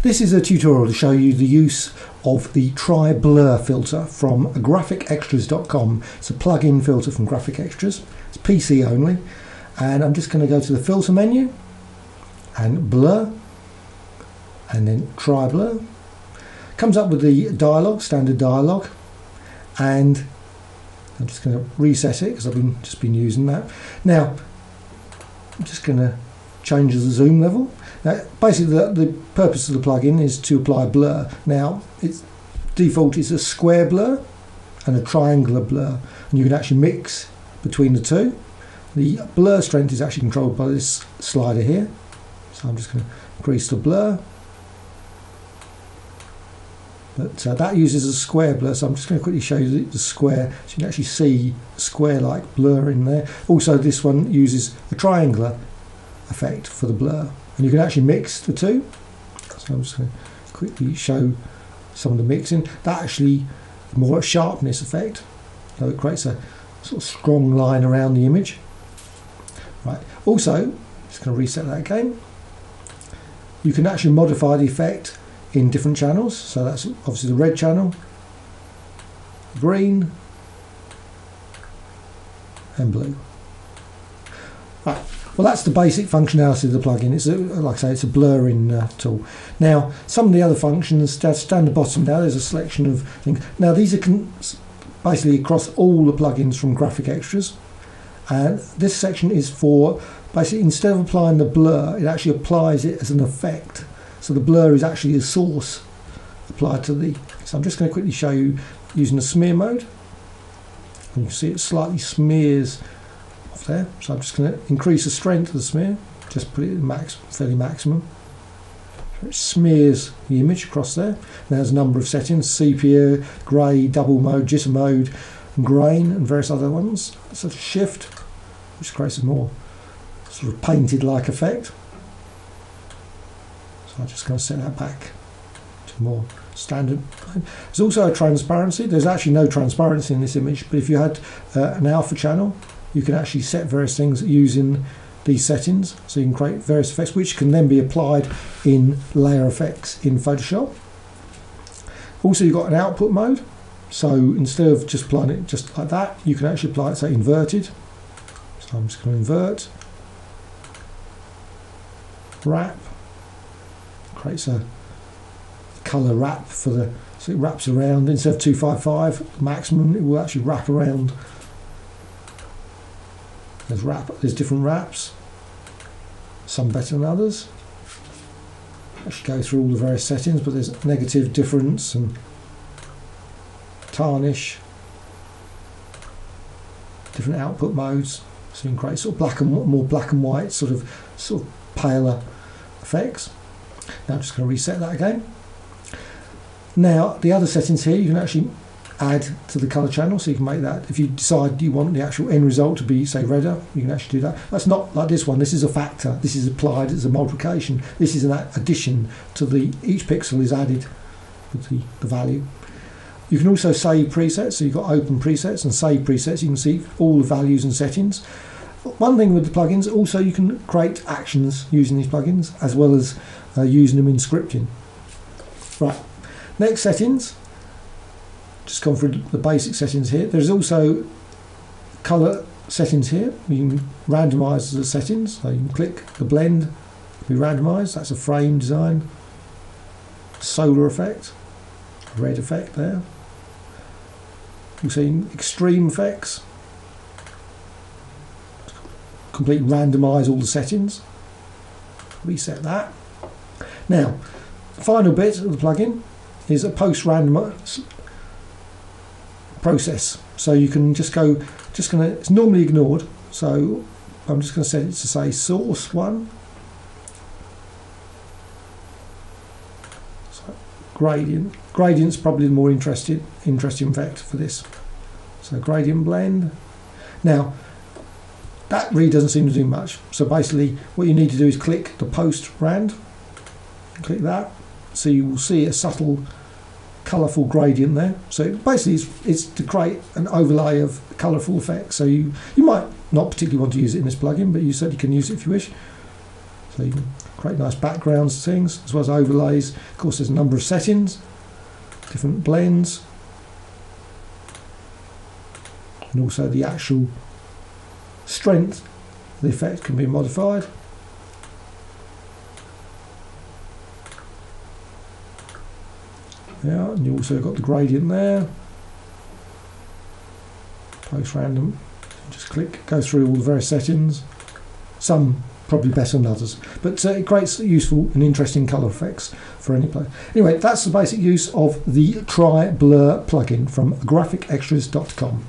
This is a tutorial to show you the use of the TriBlur filter from Graphicxtras.com. It's a plug-in filter from Graphicxtras. It's PC only, and I'm just going to go to the filter menu and blur, and then TriBlur. Comes up with the dialog, standard dialog, and I'm just going to reset it because I've just been using that. Now I'm just going to change the zoom level. Now, basically the purpose of the plugin is to apply blur. Now its default is a square blur and a triangular blur, and you can actually mix between the two. The blur strength is actually controlled by this slider here, so I'm just going to increase the blur, but that uses a square blur, so I'm just going to quickly show you the square so you can actually see square like blur in there. Also this one uses a triangular effect for the blur, and you can actually mix the two. So I'm just going to quickly show some of the mixing. That actually more a sharpness effect, so it creates a sort of strong line around the image. Right. Also, just going to reset that again. You can actually modify the effect in different channels. So that's obviously the red channel, green, and blue. Right. Well, that's the basic functionality of the plugin. It's like I say, it's a blurring tool. Now, some of the other functions down the bottom. Now, there's a selection of things. Now, these are basically across all the plugins from Graphicxtras, and this section is for basically instead of applying the blur, it actually applies it as an effect. So the blur is actually a source applied to the. So I'm just going to quickly show you using the smear mode. And you can see it slightly smears off there. So I'm just going to increase the strength of the smear, just put it in fairly maximum. So it smears the image across there. There's a number of settings: sepia, grey, double mode, jitter mode, and grain, and various other ones. So shift, which creates a more sort of painted like effect. So I'm just going to set that back to more standard. There's also a transparency. There's actually no transparency in this image, but if you had an alpha channel, you can actually set various things using these settings. So you can create various effects which can then be applied in layer effects in Photoshop. Also, you've got an output mode. So instead of just applying it just like that, you can actually apply it, say, inverted. So I'm just going to invert, wrap, creates a colour wrap for the, so it wraps around. Instead of 255 maximum, it will actually wrap around. There's different wraps, some better than others. I should go through all the various settings, but there's negative, difference, and tarnish, different output modes, so you can create sort of more black and white, sort of paler effects. Now I'm just going to reset that again. Now the other settings here you can actually add to the colour channel, so you can make that, if you decide you want the actual end result to be, say, redder, you can actually do that. That's not like this one. This is a factor. This is applied as a multiplication. This is an addition to each pixel is added with the value. You can also save presets, so you've got open presets and save presets. You can see all the values and settings. One thing with the plugins, also you can create actions using these plugins as well as using them in scripting. Right, next settings. Just gone through the basic settings here. There's also colour settings here. You can randomise the settings. So you can click the blend, be randomised. That's a frame design. Solar effect, red effect there. You see extreme effects. Completely randomise all the settings. Reset that. Now, the final bit of the plugin is a post-random process. So you can just go, it's normally ignored. So I'm just going to set it to say source 1. So gradient. Gradient's probably the more interesting effect for this. So gradient blend. Now that really doesn't seem to do much. So basically what you need to do is click the post rand. Click that. So you will see a subtle colourful gradient there. So basically it's to create an overlay of colourful effects. So you might not particularly want to use it in this plugin, but you certainly can use it if you wish. So you can create nice backgrounds, things, as well as overlays. Of course, there's a number of settings, different blends, and also the actual strength of the effect can be modified. Yeah, and you also got the gradient there. Post random, just click, go through all the various settings. Some probably better than others, but it creates useful and interesting colour effects for any player. Anyway, that's the basic use of the TriBlur plugin from Graphicxtras.com.